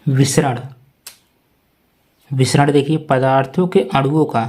विसरण। विसरण देखिए पदार्थों के अणुओं का,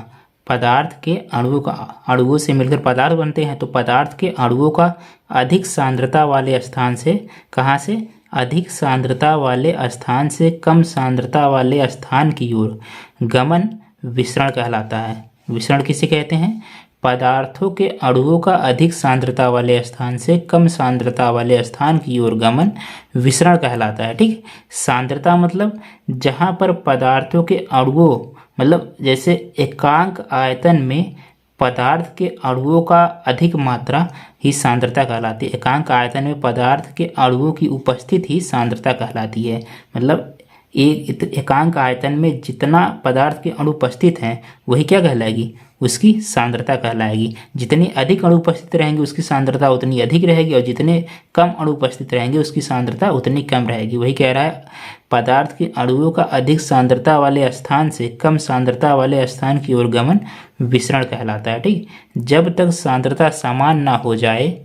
पदार्थ के अणुओं का, अणुओं से मिलकर पदार्थ बनते हैं, तो पदार्थ के अणुओं का अधिक सांद्रता वाले स्थान से, कहाँ से, अधिक सांद्रता वाले स्थान से कम सांद्रता वाले स्थान की ओर गमन विसरण कहलाता है। विसरण किसे कहते हैं? पदार्थों के अणुओं का अधिक सांद्रता वाले स्थान से कम सांद्रता वाले स्थान की ओर गमन विसरण कहलाता है। ठीक, सांद्रता मतलब जहाँ पर पदार्थों के अणुओं, मतलब जैसे एकांक आयतन में पदार्थ के अणुओं का अधिक मात्रा ही सांद्रता कहलाती है। एकांक आयतन में पदार्थ के अणुओं की उपस्थिति ही सांद्रता कहलाती है। मतलब एक एकांक आयतन में जितना पदार्थ के अणु उपस्थित हैं वही क्या कहलाएगी? उसकी सांद्रता कहलाएगी। जितने अधिक अणु उपस्थित रहेंगे उसकी सांद्रता उतनी अधिक रहेगी, और जितने कम अणु उपस्थित रहेंगे उसकी सांद्रता उतनी कम रहेगी। वही कह रहा है, पदार्थ के अणुओं का अधिक सांद्रता वाले स्थान से कम सांद्रता वाले स्थान की ओर गमन विसरण कहलाता है। ठीक, जब तक सांद्रता समान ना हो जाए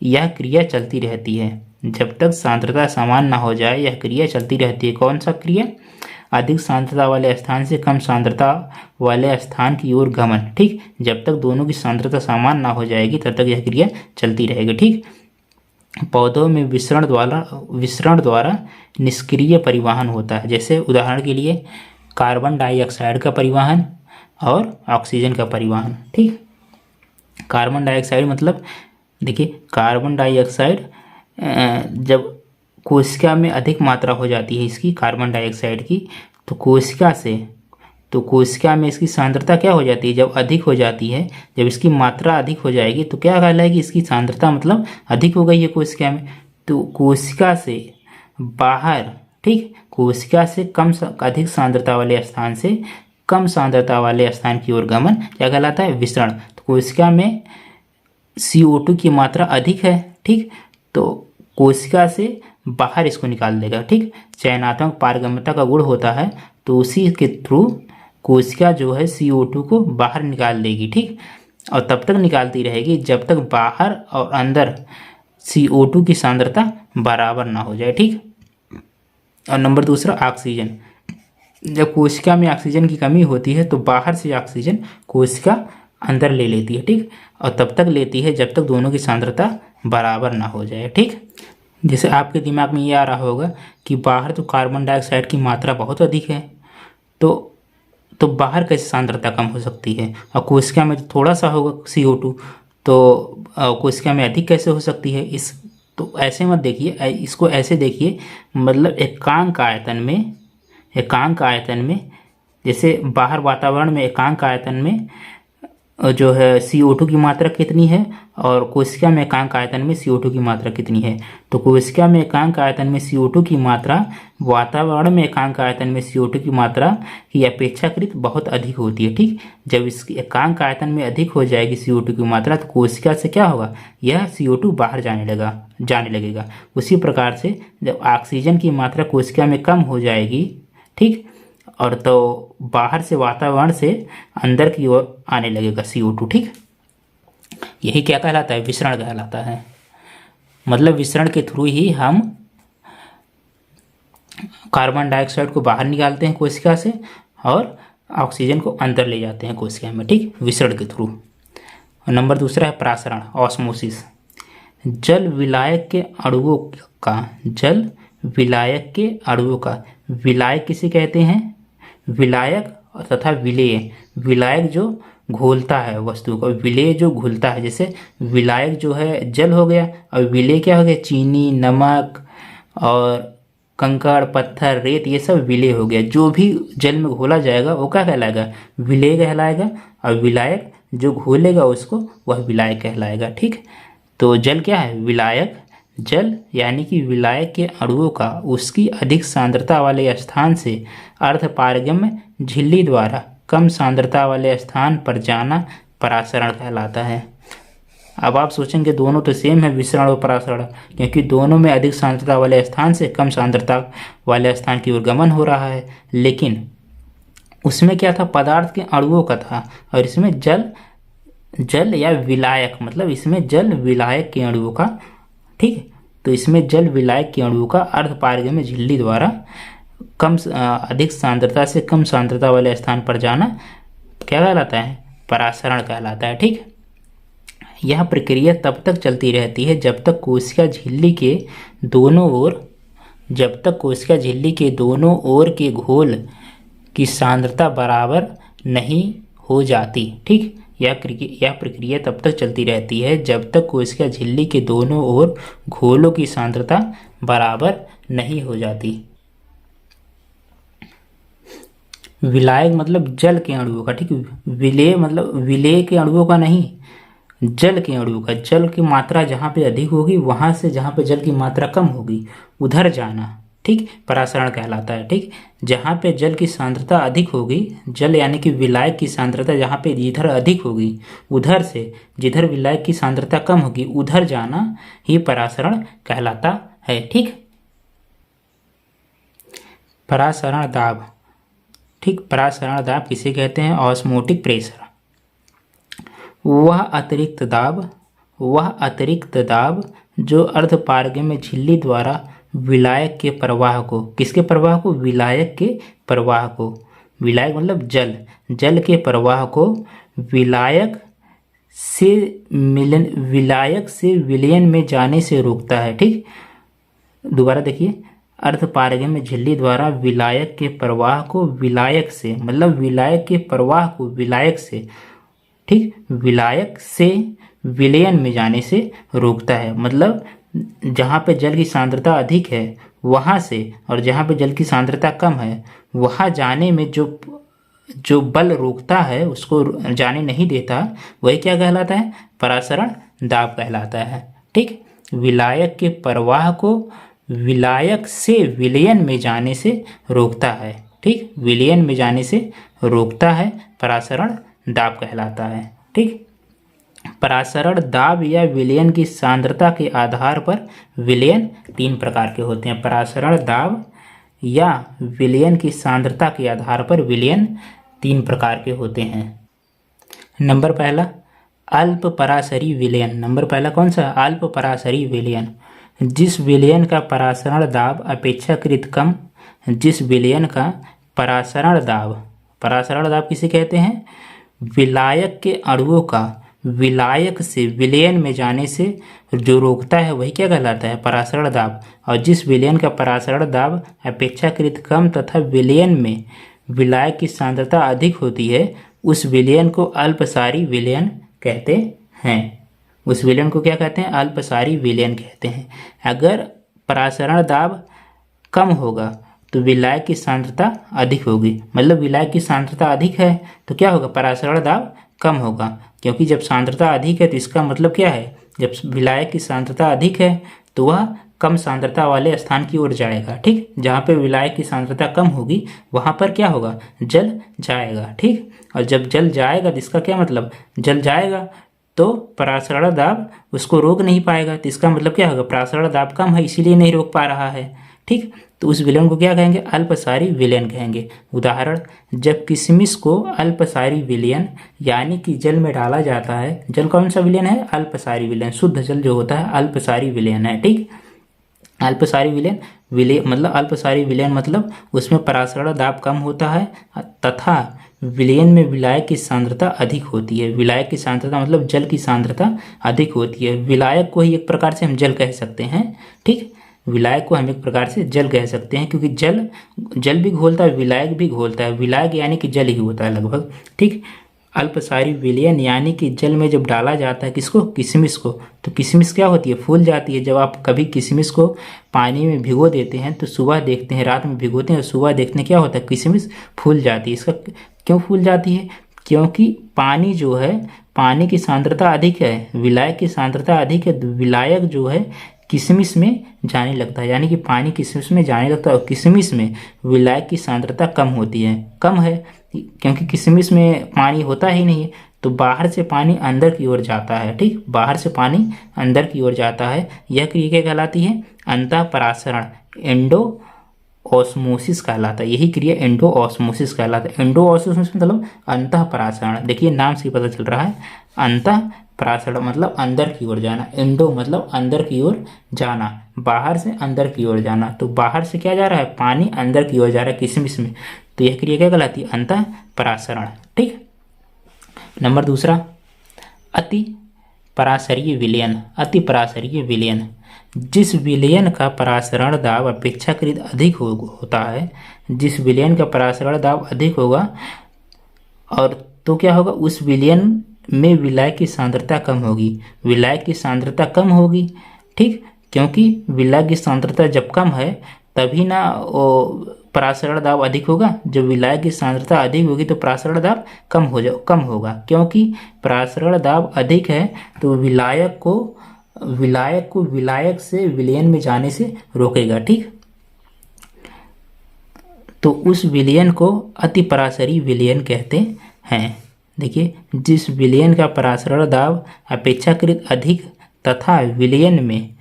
यह क्रिया चलती रहती है। जब तक सांद्रता समान ना हो जाए यह क्रिया चलती रहती है। कौन सा क्रिया? अधिक सांद्रता वाले स्थान से कम सांद्रता वाले स्थान की ओर गमन। ठीक, जब तक दोनों की सांद्रता समान ना हो जाएगी तब तक यह क्रिया चलती रहेगी। ठीक, पौधों में विसरण द्वारा निष्क्रिय परिवहन होता है। जैसे उदाहरण के लिए कार्बन डाइऑक्साइड का परिवहन और ऑक्सीजन का परिवहन। ठीक, कार्बन डाइऑक्साइड मतलब देखिए, कार्बन डाइऑक्साइड जब कोशिका में अधिक मात्रा हो जाती है इसकी, कार्बन डाइऑक्साइड की, तो कोशिका में इसकी सांद्रता क्या हो जाती है? जब अधिक हो जाती है, जब इसकी मात्रा अधिक हो जाएगी तो क्या कहलाएगी? इसकी सांद्रता मतलब अधिक हो गई है कोशिका में। तो कोशिका से बाहर, ठीक, कोशिका से अधिक सांद्रता वाले स्थान से कम सांद्रता वाले स्थान की ओर गमन क्या कहलाता है? विसरण। तो कोशिका में CO2 की मात्रा अधिक है, ठीक, तो कोशिका से बाहर इसको निकाल देगा। ठीक, चयनात्मक पारगम्यता का गुण होता है, तो उसी के थ्रू कोशिका जो है CO2 को बाहर निकाल देगी। ठीक, और तब तक निकालती रहेगी जब तक बाहर और अंदर CO2 की सांद्रता बराबर ना हो जाए। ठीक, और नंबर दूसरा ऑक्सीजन। जब कोशिका में ऑक्सीजन की कमी होती है तो बाहर से ऑक्सीजन कोशिका अंदर ले लेती है। ठीक, और तब तक लेती है जब तक दोनों की सांद्रता बराबर ना हो जाए। ठीक, जैसे आपके दिमाग में ये आ रहा होगा कि बाहर तो कार्बन डाइऑक्साइड की मात्रा बहुत अधिक है, तो बाहर कैसे सांद्रता कम हो सकती है, और कोशिका में तो थोड़ा सा होगा CO2, तो कोशिका में अधिक कैसे हो सकती है? तो ऐसे मत देखिए, इसको ऐसे देखिए, मतलब एकांक आयतन में जैसे बाहर वातावरण में एकांक आयतन में जो है CO2 की मात्रा कितनी है, और कोशिका में एकांक आयतन में CO2 की मात्रा कितनी है। तो कोशिका में एकांक आयतन में CO2 की मात्रा वातावरण में एकांक आयतन में CO2 की मात्रा की अपेक्षाकृत बहुत अधिक होती है। ठीक, जब इसकी एकांक आयतन में अधिक हो जाएगी CO2 की मात्रा तो कोशिका से क्या होगा? यह CO2 बाहर जाने लगेगा। उसी प्रकार से जब ऑक्सीजन की मात्रा कोशिका में कम हो जाएगी, ठीक, और तो बाहर से वातावरण से अंदर की ओर आने लगेगा CO2। ठीक, यही क्या कहलाता है? विसरण कहलाता है। मतलब विसरण के थ्रू ही हम कार्बन डाइऑक्साइड को बाहर निकालते हैं कोशिका से और ऑक्सीजन को अंदर ले जाते हैं कोशिका में। ठीक, विसरण के थ्रू। नंबर दूसरा है प्रासरण, ऑस्मोसिस। जल विलायक के अणुओं का विलायक किसे कहते हैं? विलायक तथा विलेय। विलायक जो घोलता है वस्तु को, विलेय जो घुलता है। जैसे विलायक जो है जल हो गया, और विलेय क्या हो गया? चीनी, नमक और कंकड़, पत्थर, रेत, ये सब विलेय हो गया। जो भी जल में घोला जाएगा वो क्या कहलाएगा? विलेय कहलाएगा, और विलायक जो घोलेगा उसको वह विलायक कहलाएगा। ठीक, तो जल क्या है? विलायक। जल यानी कि विलायक के अणुओं का उसकी अधिक सांद्रता वाले स्थान से अर्धपारगम्य झिल्ली द्वारा कम सांद्रता वाले स्थान पर जाना परासरण कहलाता है। अब आप सोचेंगे दोनों तो सेम है, विसरण और परासरण, क्योंकि दोनों में अधिक सांद्रता वाले स्थान से कम सांद्रता वाले स्थान की ओर गमन हो रहा है। लेकिन उसमें क्या था? पदार्थ के अणुओं का था, और इसमें जल या विलायक, मतलब इसमें जल विलायक के अणुओं का। ठीक है, तो इसमें जल विलायक के अणुओं का अर्धपारगम्य झिल्ली द्वारा अधिक सांद्रता से कम सांद्रता वाले स्थान पर जाना क्या कहलाता है? परासरण कहलाता है। ठीक, यह प्रक्रिया तब तक चलती रहती है जब तक कोशिका झिल्ली के दोनों ओर के घोल की सांद्रता बराबर नहीं हो जाती। ठीक, यह प्रक्रिया तब तक चलती रहती है जब तक कोशिका झिल्ली के दोनों ओर घोलों की सांद्रता बराबर नहीं हो जाती। विलायक मतलब जल के अणुओं का। ठीक, विलेय मतलब विलेय के अणुओं का नहीं, जल के अणुओं का। जल की मात्रा जहाँ पे अधिक होगी वहाँ से जहाँ पे जल की मात्रा कम होगी उधर जाना, ठीक, परासरण कहलाता है। ठीक, जहाँ पे जल की सांद्रता अधिक होगी, जल यानी कि विलायक की सांद्रता जहाँ पे जिधर अधिक होगी उधर से जिधर विलायक की सांद्रता कम होगी उधर जाना ही परासरण कहलाता है। ठीक, परासरण दाब। ठीक, परासरण दाब किसे कहते हैं? Osmotic pressure. वह अतिरिक्त दाब जो अर्धपारगम्य झिल्ली द्वारा विलायक के प्रवाह को, किसके प्रवाह को? विलायक के प्रवाह को। विलायक मतलब जल के प्रवाह को विलायक से विलयन में जाने से रोकता है। ठीक, दोबारा देखिए, अर्धपारगम्य झिल्ली द्वारा विलायक के प्रवाह को विलायक से, मतलब विलायक के प्रवाह को विलायक से, ठीक, विलायक से विलयन में जाने से रोकता है। मतलब जहाँ पे जल की सांद्रता अधिक है वहाँ से, और जहाँ पे जल की सांद्रता कम है वहाँ जाने में जो बल रोकता है, उसको जाने नहीं देता, वही क्या कहलाता है? परासरण दाब कहलाता है। ठीक, विलायक के प्रवाह को विलायक से विलयन में जाने से रोकता है। ठीक, विलयन में जाने से रोकता है, परासरण दाब कहलाता है। ठीक, परासरण दाब या विलयन की सांद्रता के आधार पर विलयन 3 प्रकार के होते हैं। परासरण दाब या विलयन की सांद्रता के आधार पर विलयन 3 प्रकार के होते हैं। नंबर पहला, अल्प परासरी विलयन। नंबर पहला कौन सा? अल्प परासरी विलयन। जिस विलयन का परासरण दाब अपेक्षाकृत कम, जिस विलयन का परासरण दाब किसे कहते हैं? विलायक के अणुओं का विलायक से विलयन में जाने से जो रोकता है वही क्या कहलाता है? परासरण दाब। और जिस विलयन का परासरण दाब अपेक्षाकृत कम तथा विलयन में विलायक की सांद्रता अधिक होती है उस विलयन को अल्पसारी विलयन कहते हैं। उस विलयन को क्या कहते हैं? अल्पसारी विलयन कहते हैं। अगर परासरण दाब कम होगा तो विलायक की सांद्रता अधिक होगी, मतलब विलायक की सांद्रता अधिक है तो क्या होगा? परासरण दाब कम होगा, क्योंकि जब सांद्रता अधिक है तो इसका मतलब क्या है? जब विलायक की सांद्रता अधिक है तो वह कम सांद्रता वाले स्थान की ओर जाएगा। ठीक, जहाँ पे विलायक की सांद्रता कम होगी वहाँ पर क्या होगा? जल जाएगा। ठीक, और जब जल जाएगा तो इसका क्या मतलब? जल जाएगा तो परासरण दाब उसको रोक नहीं पाएगा, तो इसका मतलब क्या होगा? परासरण दाब कम है इसीलिए नहीं रोक पा रहा है। ठीक, तो उस विलयन को क्या कहेंगे? अल्पसारी विलयन कहेंगे। उदाहरण, जब किशमिश को अल्पसारी विलयन यानी कि जल में डाला जाता है, जल कौन सा विलयन है? अल्पसारी विलयन। शुद्ध जल जो होता है अल्पसारी विलयन है। ठीक, अल्पसारी विलयन मतलब उसमें परासरण दाब कम होता है तथा विलयन में विलायक की सांद्रता अधिक होती है। विलायक की सांद्रता मतलब जल की सांद्रता अधिक होती है। विलायक को ही एक प्रकार से हम जल कह सकते हैं। ठीक, विलायक को हम एक प्रकार से जल कह सकते हैं, क्योंकि जल भी घोलता है, विलायक भी घोलता है। विलायक यानी कि जल ही होता है लगभग। ठीक, अल्पसारी विलयन यानी कि जल में जब डाला जाता है किसको? किशमिश को, तो किशमिश क्या होती है? फूल जाती है। जब आप कभी किशमिश को पानी में भिगो देते हैं तो सुबह देखते हैं, रात में भिगोते हैं और सुबह देखते हैं क्या होता है? किशमिश फूल जाती है। इसका क्यों फूल जाती है? क्योंकि पानी जो है, पानी की सांद्रता अधिक है, विलायक की सांद्रता अधिक है, तो विलायक जो है किशमिश में जाने लगता है, यानी कि पानी किशमिश में जाने लगता है और किशमिश में विलायक की सांद्रता कम होती है, कम है, क्योंकि किशमिश में पानी होता ही नहीं है, तो बाहर से पानी अंदर की ओर जाता है। ठीक, बाहर से पानी अंदर की ओर जाता है। यह क्रिया क्या कहलाती है? अंतःपरासरण, एंडो ऑस्मोसिस कहलाता है। यही क्रिया एंडो ऑस्मोसिस कहलाता है। एंडो ऑस्मोसिस मतलब अंतःपरासरण। देखिए नाम से पता चल रहा है, अंतःपरासरण मतलब अंदर की ओर जाना, एंडो मतलब अंदर की ओर जाना, बाहर से अंदर की ओर जाना। तो बाहर से क्या जा रहा है, पानी अंदर की ओर जा रहा है किशमिश में, तो यह क्रिया क्या कहलाती है, अंतः परासरण। ठीक। नंबर दूसरा, अति पराशरीय विलयन। अति पराशरीय विलयन, जिस विलयन का परासरण दाब अपेक्षाकृत अधिक होता है, जिस विलयन का परासरण दाब अधिक होगा और तो क्या होगा, उस विलयन में विलायक की सांद्रता कम होगी। विलायक की सांद्रता कम होगी, ठीक, क्योंकि विलायक की सांद्रता जब कम है तभी ना वो परासरण दाब अधिक होगा। जब विलायक की सांद्रता अधिक होगी तो परासरण दाब कम होगा, क्योंकि परासरण दाब अधिक है तो विलायक को विलायक से विलयन में जाने से रोकेगा। ठीक, तो उस विलयन को अति पराशरी विलयन कहते हैं। देखिए, जिस विलयन का परासरण दाब अपेक्षाकृत अधिक तथा विलयन में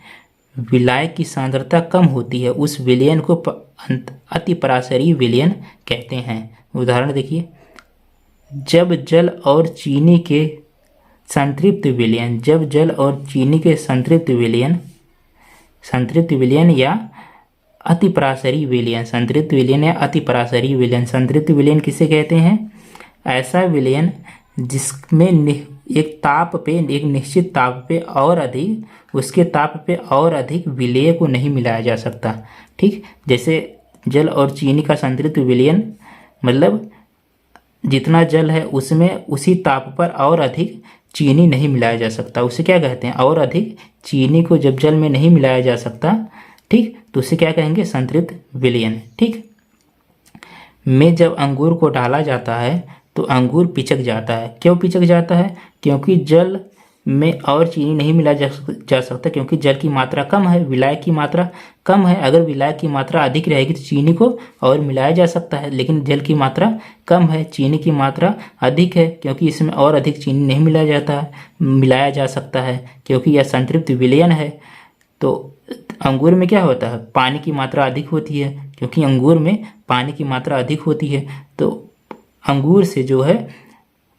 विलायक की सांद्रता कम होती है, उस विलयन को अति पराशरी विलयन कहते हैं। उदाहरण देखिए, जब जल और चीनी के संतृप्त विलयन, जब जल और चीनी के संतृप्त विलयन या अति पराशरी विलयन, संतृप्त विलयन या अति पराशरी विलयन। संतृप्त विलयन किसे कहते हैं, ऐसा विलयन जिसमें एक निश्चित ताप पे और अधिक, उसके ताप पे और अधिक विलेय को नहीं मिलाया जा सकता। ठीक, जैसे जल और चीनी का संतृप्त विलयन, मतलब जितना जल है उसमें उसी ताप पर और अधिक चीनी नहीं मिलाया जा सकता, उसे क्या कहते हैं, और अधिक चीनी को जब जल में नहीं मिलाया जा सकता, ठीक, तो उसे क्या कहेंगे, संतृप्त विलयन। ठीक, में जब अंगूर को डाला जाता है तो अंगूर पिचक जाता है। क्यों पिचक जाता है, क्योंकि जल में और चीनी नहीं मिलाया जा सकता, क्योंकि जल की मात्रा कम है, विलायक की मात्रा कम है। अगर विलायक की मात्रा अधिक रहेगी तो चीनी को और मिलाया जा सकता है, लेकिन जल की मात्रा कम है, चीनी की मात्रा अधिक है, क्योंकि इसमें और अधिक चीनी नहीं मिलाया जा सकता है, क्योंकि यह संतृप्त विलयन है। तो अंगूर में क्या होता है, पानी की मात्रा अधिक होती है, क्योंकि अंगूर में पानी की मात्रा अधिक होती है, तो अंगूर से जो है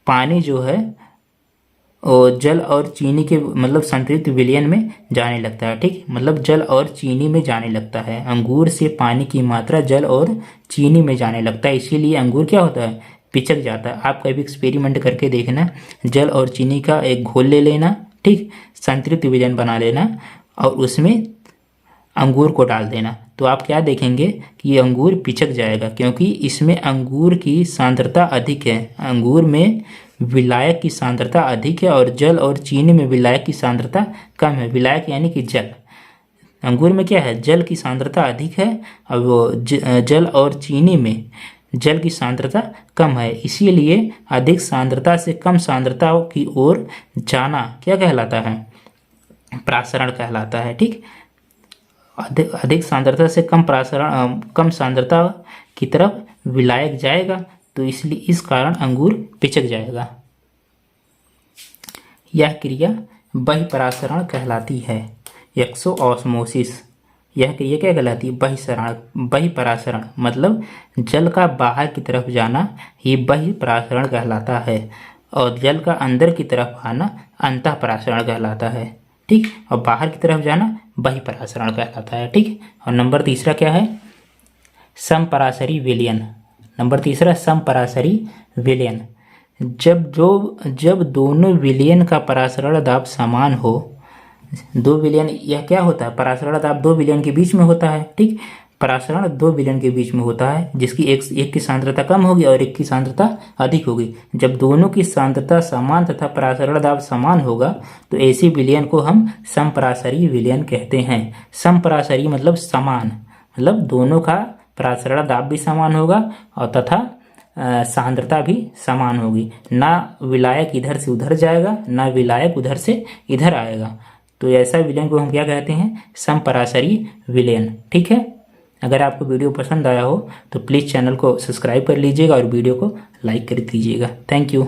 पानी जो है और जल और चीनी के मतलब संतृप्त विलयन में जाने लगता है। ठीक, मतलब जल और चीनी में जाने लगता है। अंगूर से पानी की मात्रा जल और चीनी में जाने लगता है, इसीलिए अंगूर क्या होता है, पिचक जाता है। आप कभी एक्सपेरिमेंट करके देखना, जल और चीनी का एक घोल ले लेना, ठीक, संतृप्त विलयन बना लेना और उसमें अंगूर को डाल देना, तो आप क्या देखेंगे कि ये अंगूर पिचक जाएगा, क्योंकि इसमें अंगूर की सांद्रता अधिक है। अंगूर में विलायक की सांद्रता अधिक है और जल और चीनी में विलायक की सांद्रता कम है। विलायक यानी कि जल, अंगूर में क्या है, जल की सांद्रता अधिक है और वो जल और चीनी में जल की सांद्रता कम है, इसीलिए अधिक सांद्रता से कम सांद्रता की ओर जाना क्या कहलाता है, परासरण कहलाता है। ठीक, अधिक सांद्रता से कम सांद्रता की तरफ विलायक जाएगा, तो इसलिए इस कारण अंगूर पिचक जाएगा। यह क्रिया बहिपरासरण कहलाती है। एक्सोऑस्मोसिस, यह क्रिया क्या कहलाती है, बहिपरासरण, मतलब जल का बाहर की तरफ जाना ही बहिपरासरण कहलाता है, और जल का अंदर की तरफ आना अंतःपरासरण कहलाता है। ठीक, और बाहर की तरफ जाना बहिपरासरण कहलाता है। ठीक, और नंबर तीसरा क्या है, समपराशरी विलयन। नंबर तीसरा समपराशरी विलयन, जब दोनों विलयन का परासरण दाब समान हो, दो विलयन, यह क्या होता है, परासरण दाब दो विलयन के बीच में होता है। ठीक, परासरण दो विलयन के बीच में होता है, जिसकी एक की सांद्रता कम होगी और एक की सांद्रता अधिक होगी। जब दोनों की सांद्रता समान तथा परासरण दाब समान होगा तो ऐसी विलयन को हम समपराशरी विलयन कहते हैं। समपराशरी मतलब समान, मतलब दोनों का परासरण दाब भी समान होगा और तथा सांद्रता भी समान होगी, ना विलायक इधर से उधर जाएगा ना विलायक उधर से इधर आएगा, तो ऐसा विलयन को हम क्या कहते हैं, समपराशरी विलयन। ठीक है, अगर आपको वीडियो पसंद आया हो तो प्लीज़ चैनल को सब्सक्राइब कर लीजिएगा और वीडियो को लाइक कर दीजिएगा। Thank you.